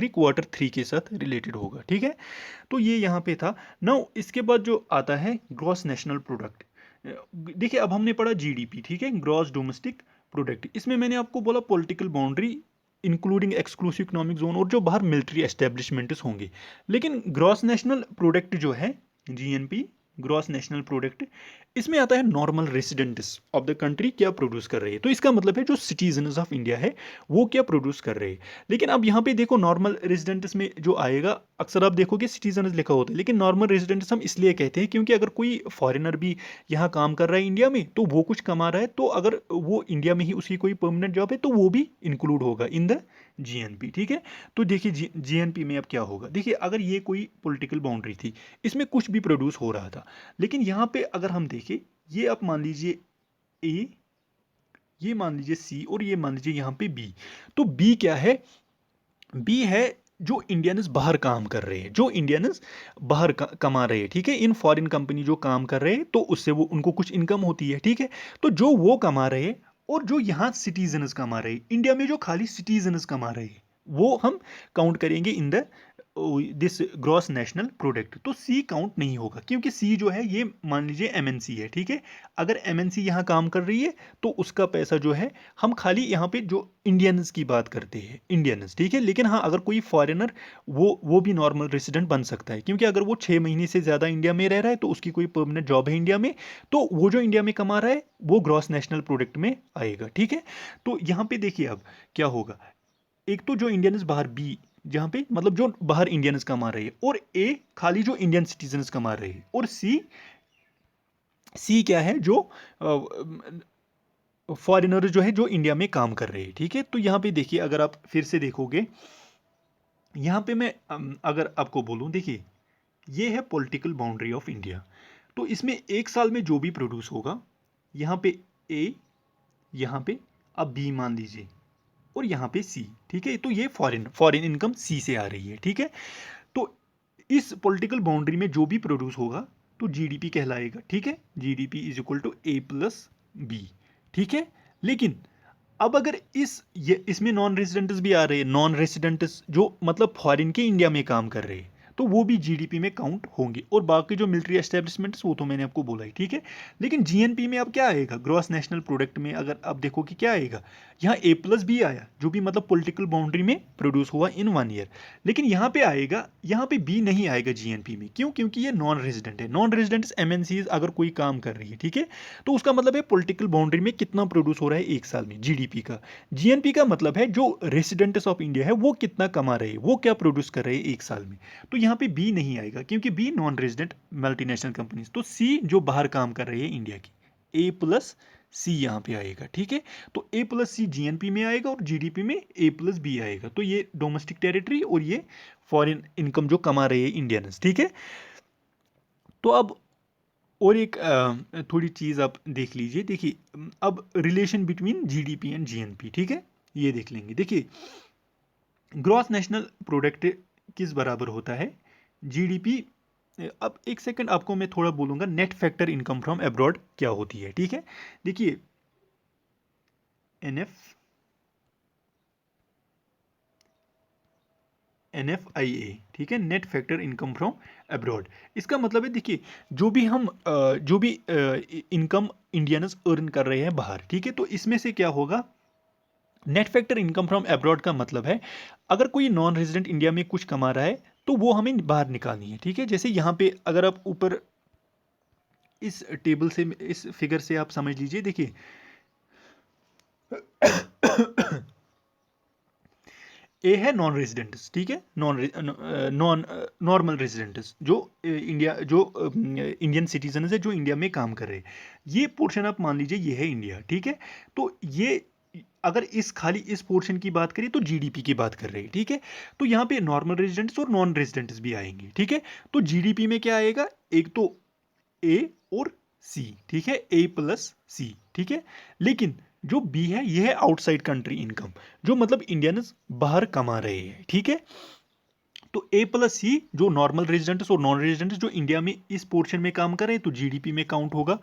थ्री के साथ रिलेटेड होगा, ठीक है। तो ये यहाँ पे था। नाउ इसके बाद जो आता है ग्रॉस नेशनल प्रोडक्ट। देखिए अब हमने पढ़ा जीडीपी, ठीक है, ग्रॉस डोमेस्टिक प्रोडक्ट। इसमें मैंने आपको बोला political boundary including exclusive economic zone और जो बाहर मिलिट्री एस्टेब्लिशमेंट्स होंगे। लेकिन ग्रॉस नेशनल प्रोडक्ट जो है जीएनपी, ग्रॉस नेशनल प्रोडक्ट, इसमें आता है normal residents of the country क्या प्रोड्यूस कर रहे हैं। तो इसका मतलब है जो सिटीजन्स ऑफ इंडिया है वो क्या प्रोड्यूस कर रहे हैं। लेकिन अब यहाँ पे देखो नॉर्मल रेजिडेंट्स में जो आएगा, अक्सर आप देखोगे सिटीजन्स लिखा होता है, लेकिन नॉर्मल रेजिडेंट्स हम इसलिए कहते हैं क्योंकि अगर कोई फॉरेनर भी यहाँ काम कर रहा है इंडिया में, तो वो कुछ कमा रहा है, तो अगर वो इंडिया में ही उसकी कोई परमानेंट जॉब है तो वो भी इंक्लूड होगा इन द जीएनपी, ठीक है। तो देखिए जीएनपी में अब क्या होगा, देखिए अगर ये कोई पॉलिटिकल बाउंड्री थी, इसमें कुछ भी प्रोड्यूस हो रहा था, लेकिन यहाँ पे अगर हम देखें, ये आप मान लीजिए ए, ये मान लीजिए सी, और ये मान लीजिए यहाँ पे बी। तो बी क्या है, बी है जो इंडियंस बाहर काम कर रहे हैं, जो इंडियंस बाहर कमा रहे हैं, ठीक है, इन फॉरेन कंपनी जो काम कर रहे हैं, तो उससे वो उनको कुछ इनकम होती है, ठीक है। तो जो वो कमा रहे हैं और जो यहाँ सिटीजन्स कमा रहे हैं, इंडिया में जो खाली सिटीजन्स कमा रहे हैं, वो हम काउंट करेंगे in the this gross national product. तो सी काउंट नहीं होगा, क्योंकि सी जो है ये मान लीजिए एमएनसी है, ठीक है। अगर एमएनसी यहाँ काम कर रही है तो उसका पैसा जो है, हम खाली यहाँ पे जो इंडियंस की बात करते हैं, इंडियंस, ठीक है। लेकिन हाँ, अगर कोई फॉरेनर वो भी नॉर्मल रेसिडेंट बन सकता है, क्योंकि अगर वो 6 महीने से ज़्यादा इंडिया में रह रहा है तो उसकी कोई परमानेंट जॉब है इंडिया में, तो वो जो इंडिया में कमा रहा है वो ग्रॉस नेशनल प्रोडक्ट में आएगा, ठीक है। तो यहाँ पे देखिए अब क्या होगा, एक तो जो इंडियंस बाहर, बी जहाँ पे मतलब जो बाहर इंडियंस कमा रहे हैं, और ए खाली जो इंडियन सिटीजन्स कमा रहे हैं, और सी क्या है, जो फॉरेनर जो है जो इंडिया में काम कर रहे हैं, ठीक है। तो यहाँ पे देखिए अगर आप फिर से देखोगे, यहाँ पे मैं अगर आपको बोलूँ, देखिए ये है पॉलिटिकल बाउंड्री ऑफ इंडिया। तो इसमें एक साल में जो भी प्रोड्यूस होगा, यहाँ पे ए, यहाँ पे अब बी मान लीजिए, और यहाँ पे सी, ठीक है। तो ये फॉरेन इनकम सी से आ रही है, ठीक है। तो इस पॉलिटिकल बाउंड्री में जो भी प्रोड्यूस होगा तो जीडीपी कहलाएगा, ठीक है। GDP is equal to A plus B, ठीक है। लेकिन अब अगर इसमें नॉन रेजिडेंट्स भी आ रहे हैं, नॉन रेजिडेंट्स जो मतलब फॉरेन के इंडिया में काम कर रहे हैं, तो वो भी जीडीपी में काउंट होंगे, और बाकी जो मिलिट्री एस्टेब्लिशमेंट्स वो तो मैंने आपको बोला ही, ठीक है। लेकिन जीएनपी में अब क्या आएगा, ग्रॉस नेशनल प्रोडक्ट में अगर आप देखो कि क्या आएगा, यहाँ ए प्लस बी आया, जो भी मतलब पॉलिटिकल बाउंड्री में प्रोड्यूस हुआ इन 1 ईयर। लेकिन यहाँ पे आएगा, यहाँ पे बी नहीं आएगा जीएनपी में, क्यों, क्योंकि ये नॉन रेजिडेंट है। नॉन रेजिडेंट्स एमएनसीज अगर कोई काम कर रही है, ठीक है, तो उसका मतलब है पॉलिटिकल बाउंड्री में कितना प्रोड्यूस हो रहा है एक साल में जीडीपी का। जीएनपी का मतलब है जो रेसिडेंट्स ऑफ इंडिया है वो कितना कमा रहे हैं, वो क्या प्रोड्यूस कर रहे हैं एक साल में। तो यहाँ पे बी नहीं आएगा, क्योंकि B non resident multinational companies. तो सी जो बाहर काम कर रही है इंडिया की, ए प्लस सी यहाँ पे आएगा, ठीक है। तो ए प्लस सी जीएनपी में आएगा, और जीडीपी में ए प्लस बी आएगा। तो ये डोमेस्टिक टेरिटरी और ये फॉरेन इनकम जो कमा रहे हैं इंडियंस, ठीक है। तो अब और एक थोड़ी चीज़ आप देख लीजिए, देखिए अब relation between GDP and GNP, ठीक है, ये देख लेंगे। देखिए ग्रॉस नेशनल प्रोडक्ट किस बराबर होता है, जीडीपी। अब एक सेकंड आपको मैं थोड़ा बोलूँगा net factor income from abroad क्या होती है, ठीक है। देखिए NFIA, ठीक है, net factor income from abroad. इसका मतलब है देखिए जो भी इनकम इंडियंस अर्न कर रहे हैं बाहर, ठीक है, तो इसमें से क्या होगा, net factor income from abroad का मतलब है अगर कोई नॉन रेजिडेंट इंडिया में कुछ कमा रहा है तो वो हमें बाहर निकालनी है, ठीक है। जैसे यहाँ पे अगर आप ऊपर इस टेबल से, इस फिगर से आप समझ लीजिए, देखिए ए है नॉन रेजिडेंट्स, ठीक है, नॉर्मल रेजिडेंट्स जो इंडियन सिटीजन है जो इंडिया में काम कर रहे हैं। ये पोर्शन आप मान लीजिए ये है इंडिया, ठीक है। तो ये अगर खाली इस पोर्शन की बात करें तो जीडीपी की बात कर रहे हैं, ठीक है। तो यहाँ पे नॉर्मल रेजिडेंट्स और नॉन रेजिडेंट्स भी आएंगे, ठीक है। तो जीडीपी में क्या आएगा, एक तो ए और सी, ठीक है, ए प्लस सी, ठीक है। लेकिन जो बी है ये है आउटसाइड कंट्री इनकम, जो मतलब इंडियंस बाहर कमा रहे हैं, ठीक है। तो ए प्लस सी जो नॉर्मल रेजिडेंट्स और नॉन रेजिडेंट्स जो इंडिया में इस पोर्शन में काम कर रहे हैं तो जीडीपी में काउंट होगा।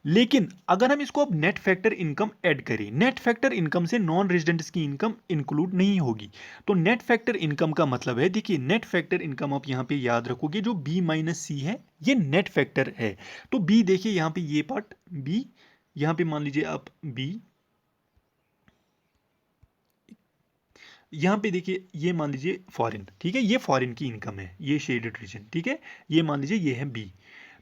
लेकिन अगर हम इसको अब नेट फैक्टर इनकम ऐड करें, नेट फैक्टर इनकम से नॉन रेजिडेंट्स की इनकम इंक्लूड नहीं होगी। तो नेट फैक्टर इनकम का मतलब है, देखिए नेट फैक्टर इनकम आप यहाँ पे याद रखोगे, जो बी माइनस सी है ये नेट फैक्टर है। तो बी देखिए यहाँ पे ये पार्ट बी, यहाँ पे मान लीजिए आप बी, यहाँ पे देखिए ये मान लीजिए फॉरेन, ठीक है, ये फॉरेन की इनकम है, ये शेडेड रीजन, ठीक है, ये मान लीजिए ये है बी।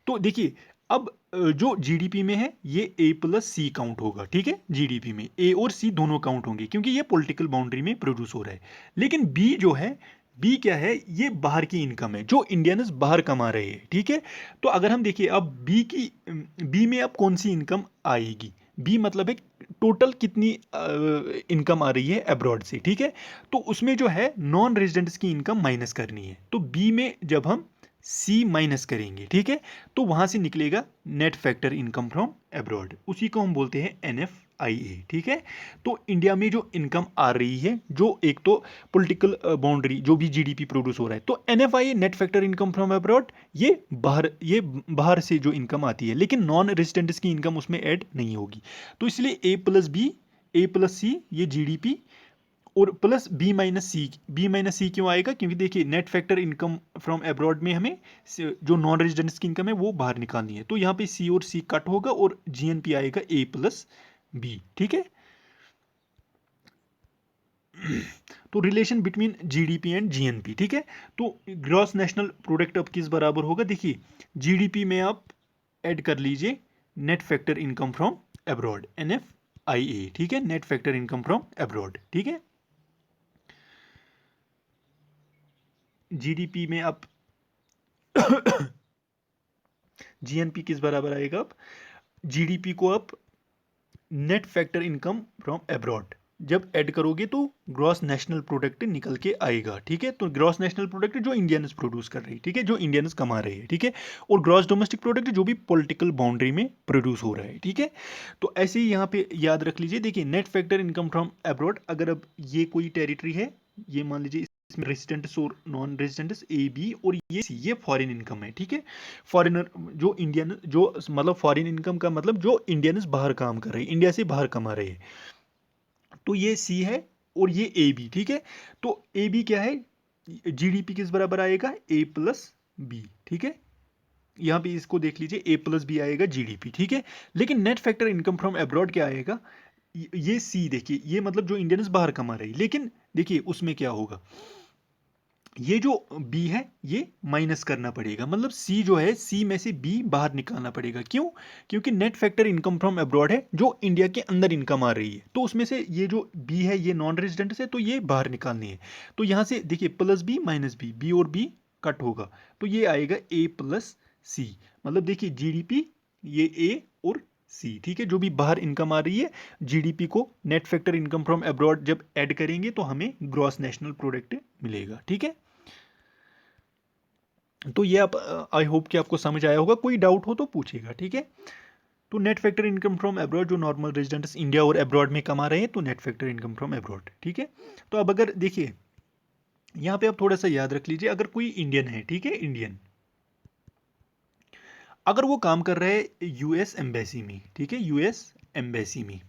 तो देखिए अब जो जीडीपी में है ये ए प्लस सी काउंट होगा, ठीक है, जीडीपी में ए और सी दोनों काउंट होंगे क्योंकि ये पॉलिटिकल बाउंड्री में प्रोड्यूस हो रहा है। लेकिन बी जो है, बी क्या है, ये बाहर की इनकम है जो इंडियंस बाहर कमा रहे हैं, ठीक है। तो अगर हम देखिए अब बी में अब कौन सी इनकम आएगी, बी मतलब है टोटल कितनी इनकम आ रही है अब्रॉड से, ठीक है। तो उसमें जो है नॉन रेजिडेंट्स की इनकम माइनस करनी है। तो बी में जब हम सी माइनस करेंगे, ठीक है, तो वहां से निकलेगा net factor income from abroad, उसी को हम बोलते हैं NFIA, ठीक है। तो इंडिया में जो इनकम आ रही है, जो एक तो पॉलिटिकल बाउंड्री जो भी जीडीपी प्रोड्यूस हो रहा है, तो NFIA net factor income from abroad ये बाहर से जो इनकम आती है, लेकिन नॉन रेजिडेंट्स की इनकम उसमें ऐड नहीं होगी। तो इसलिए ए प्लस सी ये जीडीपी और प्लस बी माइनस सी क्यों आएगा, क्योंकि देखिए net factor income from abroad में हमें जो नॉन रेजिडेंट्स की इनकम है वो बाहर निकालनी है। तो यहाँ पे सी और सी कट होगा और जीएनपी आएगा ए प्लस बी, ठीक है। तो relation between GDP and GNP, ठीक है। तो ग्रॉस नेशनल प्रोडक्ट अब किस बराबर होगा, देखिए जीडीपी में आप ऐड कर लीजिए net factor income from abroad NFIA, ठीक है, net factor income from abroad, ठीक है। जीडीपी में आप जीएनपी किस बराबर आएगा, अब जीडीपी को आप net factor income from abroad जब ऐड करोगे तो ग्रॉस नेशनल प्रोडक्ट निकल के आएगा, ठीक है। तो ग्रॉस नेशनल प्रोडक्ट जो इंडियंस प्रोड्यूस कर रही है, ठीक है, जो इंडियंस कमा रहे हैं, ठीक है, और ग्रॉस डोमेस्टिक प्रोडक्ट जो भी पॉलिटिकल बाउंड्री में प्रोड्यूस हो रहा है, ठीक है। तो ऐसे ही यहाँ पे याद रख लीजिए, देखिए net factor income from abroad, अगर अब ये कोई टेरिटरी है, ये मान लीजिए इसमें रेजिडेंट्स और नॉन रेजिडेंट्स ए बी और ये सी, ये फॉरेन इनकम है, ठीक है। फॉरेनर जो इंडियन जो मतलब फॉरेन इनकम का मतलब जो इंडियंस बाहर काम कर रहे हैं, इंडिया से बाहर कमा रहे हैं, तो ये सी है और ये ए बी, ठीक है। तो ए बी क्या है, जीडीपी किस बराबर आएगा, ए प्लस बी, ठीक है। यहाँ पे इसको देख लीजिए ए प्लस बी आएगा जीडीपी, ठीक है। लेकिन net factor income from abroad क्या आएगा, ये सी देखिए, ये मतलब जो इंडियंस बाहर कमा रहे हैं, लेकिन देखिए उसमें क्या होगा, ये जो बी है ये माइनस करना पड़ेगा, मतलब सी जो है, सी में से बी बाहर निकालना पड़ेगा, क्यों, क्योंकि net factor income from abroad है जो इंडिया के अंदर इनकम आ रही है, तो उसमें से ये जो बी है ये नॉन रेजिडेंट है, तो ये बाहर निकालनी है। तो यहाँ से देखिए plus B minus B, B और बी कट होगा, तो ये आएगा ए प्लस सी, मतलब देखिए जीडीपी ये ए और सी, ठीक है, जो भी बाहर इनकम आ रही है, जीडीपी को net factor income from abroad जब ऐड करेंगे तो हमें ग्रॉस नेशनल प्रोडक्ट मिलेगा, ठीक है। तो ये आप आई होप कि आपको समझ आया होगा, कोई डाउट हो तो पूछिएगा, ठीक है। तो net factor income from abroad जो नॉर्मल रेजिडेंट्स इंडिया और अब्रॉड में कमा रहे हैं, तो net factor income from abroad, ठीक है। तो अब अगर देखिए यहाँ पे आप थोड़ा सा याद रख लीजिए, अगर कोई इंडियन है, ठीक है, इंडियन अगर वो काम कर रहा है यूएस एम्बेसी में, ठीक है, यूएस एम्बेसी में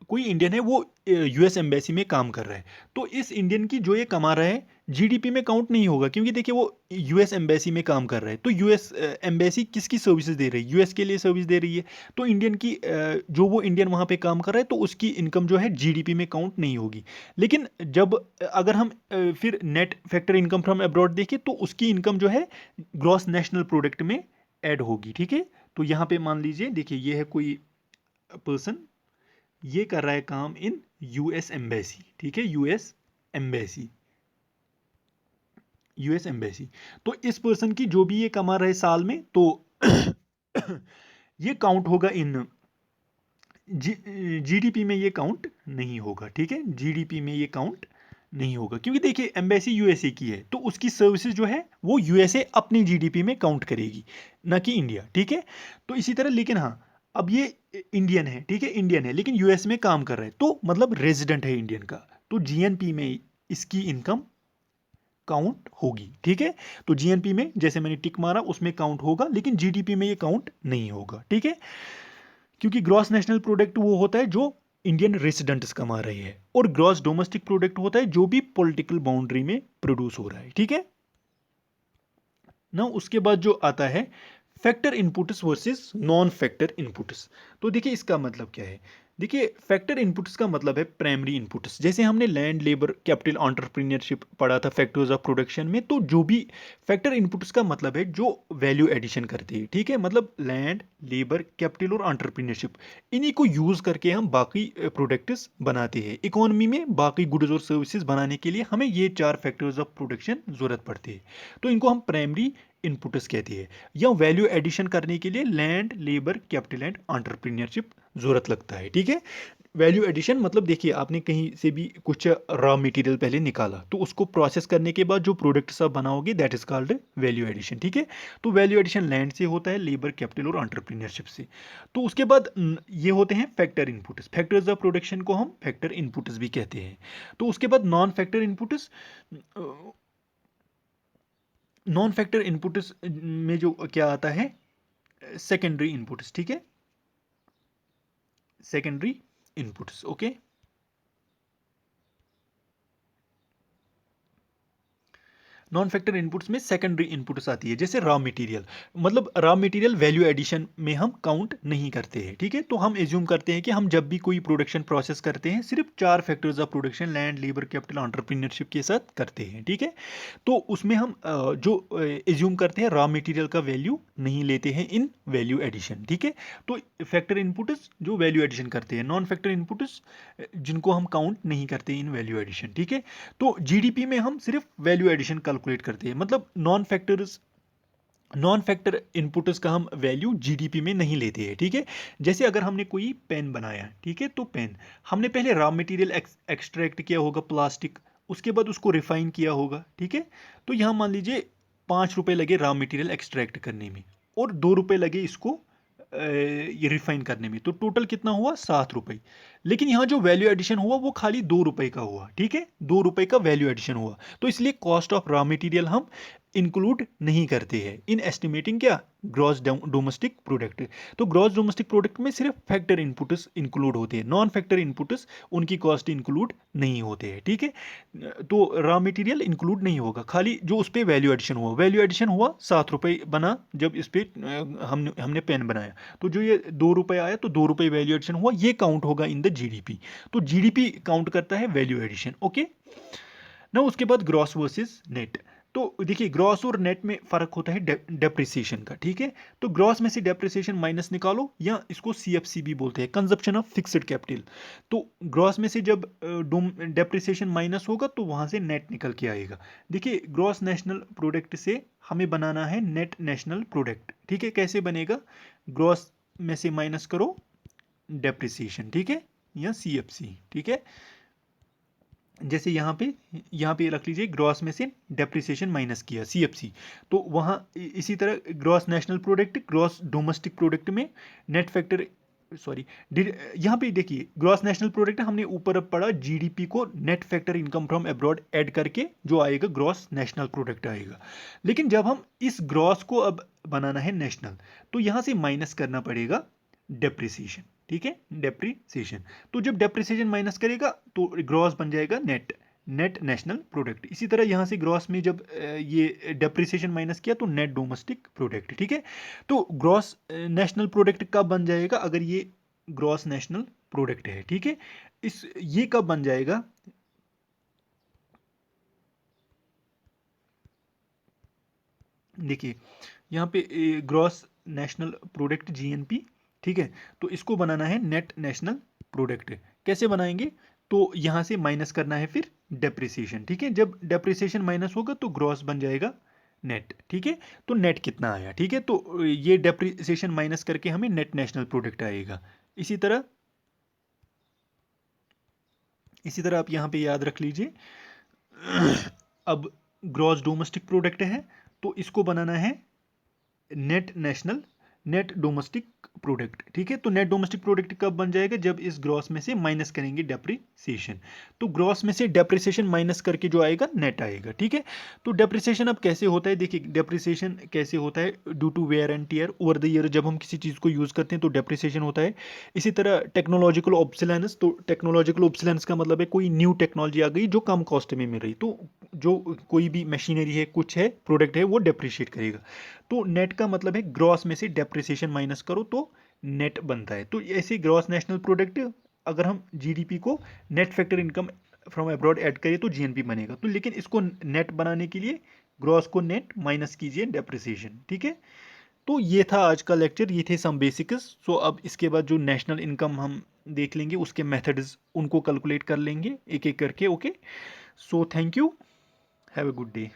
कोई इंडियन है वो यूएस एम्बेसी में काम कर रहा है, तो इस इंडियन की जो ये कमा रहा है जीडीपी में काउंट नहीं होगा, क्योंकि देखिए वो यूएस एम्बेसी में काम कर रहा है। तो यूएस एम्बेसी किसकी सर्विसेज दे रही है, यूएस के लिए सर्विस दे रही है, तो इंडियन की जो वो इंडियन वहाँ पे काम कर रहा है तो उसकी इनकम जो है जीडीपी में काउंट नहीं होगी। लेकिन जब अगर हम फिर net factor income from abroad देखें तो उसकी इनकम जो है ग्रॉस नेशनल प्रोडक्ट में ऐड होगी, ठीक है। तो यहाँ पे मान लीजिए, देखिए ये है कोई पर्सन, ये कर रहा है काम इन यूएस एम्बेसी, ठीक है, यूएस एम्बेसी, यूएस एम्बेसी। तो इस पर्सन की जो भी ये कमा रहे साल में, तो ये काउंट होगा इन जीडीपी में, ये काउंट नहीं होगा, ठीक है, जीडीपी में ये काउंट नहीं होगा, क्योंकि देखिए एम्बेसी यूएसए की है तो उसकी सर्विसेज जो है वो यूएसए अपनी जीडीपी में काउंट करेगी, ना कि इंडिया, ठीक है। तो इसी तरह, लेकिन हाँ अब ये इंडियन है, ठीक है, इंडियन है लेकिन यूएस में काम कर रहा है, तो मतलब रेजिडेंट है इंडियन का, तो जीएनपी में इसकी इनकम काउंट होगी, ठीक है। तो जीएनपी में जैसे मैंने टिक मारा उसमें काउंट होगा, लेकिन जीडीपी में ये काउंट नहीं होगा, ठीक है, क्योंकि ग्रॉस नेशनल प्रोडक्ट वो होता है जो इंडियन रेसिडेंट्स कमा रहे हैं, और ग्रॉस डोमेस्टिक प्रोडक्ट होता है जो भी पॉलिटिकल बाउंड्री में प्रोड्यूस हो रहा है, ठीक है ना। उसके बाद जो आता है factor inputs versus non factor inputs. तो देखिए इसका मतलब क्या है। देखिए फैक्टर इनपुट्स का मतलब है प्राइमरी इनपुट्स, जैसे हमने लैंड, लेबर, कैपिटल, एंटरप्रेन्योरशिप पढ़ा था फैक्टर्स ऑफ प्रोडक्शन में। तो जो भी फैक्टर इनपुट्स का मतलब है जो वैल्यू एडिशन करते हैं, ठीक है, मतलब लैंड, लेबर, कैपिटल और एंटरप्रेन्योरशिप, इन्हीं को यूज करके हम बाकी प्रोडक्ट्स बनाते हैं। इकोनॉमी में बाकी गुड्स और सर्विसेज बनाने के लिए हमें ये 4 फैक्टर्स ऑफ प्रोडक्शन जरूरत पड़ती है, तो इनको हम प्राइमरी इनपुट्स कहती है। या वैल्यू एडिशन करने के लिए land, labour, capital and entrepreneurship जरूरत लगता है, ठीक है। वैल्यू एडिशन मतलब देखिए आपने कहीं से भी कुछ रॉ मटेरियल पहले निकाला, तो उसको प्रोसेस करने के बाद जो प्रोडक्ट सब बनाओगे that is called value addition, ठीक है। तो वैल्यू एडिशन लैंड से होता है, लेबर, कैपिटल और एंटरप्रेन्योरशिप से। तो उसके बाद ये होते हैं factor inputs. Factors of production को हम फैक्टर इनपुट्स भी कहते हैं। तो उसके बाद non factor inputs, non factor inputs में जो क्या आता है, सेकेंडरी इनपुट्स, ठीक है, secondary inputs, okay. Non factor inputs में सेकेंडरी इनपुट्स आती है, जैसे रॉ मटेरियल, मतलब रॉ मटेरियल वैल्यू एडिशन में हम काउंट नहीं करते हैं, ठीक है। तो हम एज्यूम करते हैं कि हम जब भी कोई प्रोडक्शन प्रोसेस करते हैं सिर्फ 4 factors of production land, labour, capital, entrepreneurship के साथ करते हैं, ठीक है। तो उसमें हम जो एज्यूम करते हैं रॉ मटेरियल का वैल्यू नहीं लेते हैं इन वैल्यू एडिशन, ठीक है। तो फैक्टर इनपुट्स जो वैल्यू एडिशन करते हैं, नॉन फैक्टर इनपुट्स जिनको हम काउंट नहीं करते इन वैल्यू एडिशन, ठीक है। तो जीडीपी में हम सिर्फ वैल्यू एडिशन कैलकुलेट करते हैं, मतलब नॉन फैक्टर इनपुट्स का हम वैल्यू जीडीपी में नहीं लेते हैं, ठीक है। जैसे अगर हमने कोई पेन बनाया, ठीक है, तो पेन हमने पहले रॉ मटेरियल एक्सट्रैक्ट किया होगा प्लास्टिक, उसके बाद उसको रिफाइन किया होगा, ठीक है। तो यहाँ मान लीजिए 5 रुपए लगे रॉ मटेरियल एक्सट्रैक्ट करने में, और 2 रुपए लगे इसको ये रिफाइन करने में, तो टोटल कितना हुआ 7 रुपए। लेकिन यहाँ जो वैल्यू एडिशन हुआ वो खाली 2 रुपए का हुआ, ठीक है, 2 रुपए का वैल्यू एडिशन हुआ। तो इसलिए कॉस्ट ऑफ रॉ मटेरियल हम इंक्लूड नहीं करते हैं इन एस्टिमेटिंग क्या, ग्रॉस डोमेस्टिक प्रोडक्ट। तो ग्रॉस डोमेस्टिक प्रोडक्ट में सिर्फ फैक्टर इनपुट्स इंक्लूड होते हैं, नॉन फैक्टर इनपुट्स उनकी कॉस्ट इंक्लूड नहीं होते हैं, ठीक है। तो रॉ मटेरियल इंक्लूड नहीं होगा, खाली जो उस पर वैल्यू एडिशन हुआ, वैल्यू एडिशन हुआ 7 रुपए बना जब इस पर हमने पेन बनाया, तो जो ये 2 रुपए आया तो 2 रुपए वैल्यू एडिशन हुआ, ये काउंट होगा इन द जीडीपी। तो जीडीपी काउंट करता है वैल्यू एडिशन, ओके ना। उसके बाद ग्रॉस वर्सेस नेट। तो देखिए ग्रॉस और नेट में फर्क होता है डेप्रिसिएशन का, ठीक है। तो ग्रॉस में से डेप्रिसिएशन माइनस निकालो, या इसको सीएफसी भी बोलते हैं, कंजप्शन ऑफ फिक्स्ड कैपिटल। तो ग्रॉस में से जब डेप्रिसिएशन माइनस होगा तो वहां से नेट निकल के आएगा। देखिए ग्रॉस नेशनल प्रोडक्ट से हमें बनाना है नेट नेशनल प्रोडक्ट, ठीक है। कैसे बनेगा, ग्रॉस में से माइनस करो डेप्रिसिएशन, ठीक है, या सीएफसी, ठीक है। जैसे यहाँ पे रख लीजिए ग्रॉस में से डेप्रिसिएशन माइनस किया सीएफसी, तो वहाँ इसी तरह gross national product, gross domestic product में नेट फैक्टर, सॉरी, यहाँ पे देखिए ग्रॉस नेशनल प्रोडक्ट हमने ऊपर अब पढ़ा, जीडीपी को net factor income from abroad add करके जो आएगा ग्रॉस नेशनल प्रोडक्ट आएगा। लेकिन जब हम इस ग्रॉस को अब बनाना है नेशनल, तो यहाँ से माइनस करना पड़ेगा डेप्रिसिएशन, ठीक है, डेप्रिसिएशन। तो जब डेप्रिसिएशन माइनस करेगा तो ग्रॉस बन जाएगा नेट, नेट नेशनल प्रोडक्ट। इसी तरह यहाँ से ग्रॉस में जब ये डेप्रिसिएशन माइनस किया तो नेट डोमेस्टिक प्रोडक्ट, ठीक है। तो ग्रॉस नेशनल प्रोडक्ट कब बन जाएगा, अगर ये ग्रॉस नेशनल प्रोडक्ट है, ठीक है। ये कब बन जाएगा, देखिए यहाँ पे ग्रॉस नेशनल प्रोडक्ट जीएनपी, ठीक है। तो इसको बनाना है नेट नेशनल प्रोडक्ट। कैसे बनाएंगे, तो यहाँ से माइनस करना है फिर डेप्रिसिएशन, ठीक है। जब डेप्रिसिएशन माइनस होगा तो ग्रॉस बन जाएगा नेट, ठीक है। तो नेट कितना आया, ठीक है, तो ये डेप्रिसिएशन माइनस करके हमें नेट नेशनल प्रोडक्ट आएगा। इसी तरह आप यहाँ पे याद रख लीजिए, अब ग्रॉस डोमेस्टिक प्रोडक्ट है तो इसको बनाना है net national, net domestic product, ठीक है। तो नेट डोमेस्टिक प्रोडक्ट कब बन जाएगा, जब इस ग्रॉस में से माइनस करेंगे डेप्रिसिएशन। तो ग्रॉस में से डेप्रिसिएशन माइनस करके जो आएगा नेट आएगा, ठीक है। तो डेप्रिसिएशन अब कैसे होता है, देखिए डेप्रिसिएशन कैसे होता है, due to wear and tear over the year, जब हम किसी चीज़ को यूज़ करते हैं तो डेप्रिसिएशन होता है। इसी तरह टेक्नोलॉजिकल ऑब्सोलेंस, तो टेक्नोलॉजिकल ऑब्सोलेंस का मतलब है कोई न्यू टेक्नोलॉजी आ गई जो कम कॉस्ट में मिल रही, तो जो कोई भी मशीनरी है, कुछ है, प्रोडक्ट है, वो डेप्रिशिएट करेगा। तो नेट का मतलब है ग्रॉस में से डेप्रिसिएशन माइनस करो तो नेट बनता है। तो ऐसे ग्रॉस नेशनल प्रोडक्ट, अगर हम जीडीपी को net factor income from abroad add करिए तो जीएनपी बनेगा। तो लेकिन इसको नेट बनाने के लिए ग्रॉस को नेट माइनस कीजिए डेप्रिसिएशन, ठीक है। तो ये था आज का लेक्चर, ये थे सम बेसिक्स। सो अब इसके बाद जो नेशनल इनकम हम देख लेंगे, उसके मेथड्स उनको कैलकुलेट कर लेंगे एक एक करके, okay. So thank you, have a good day.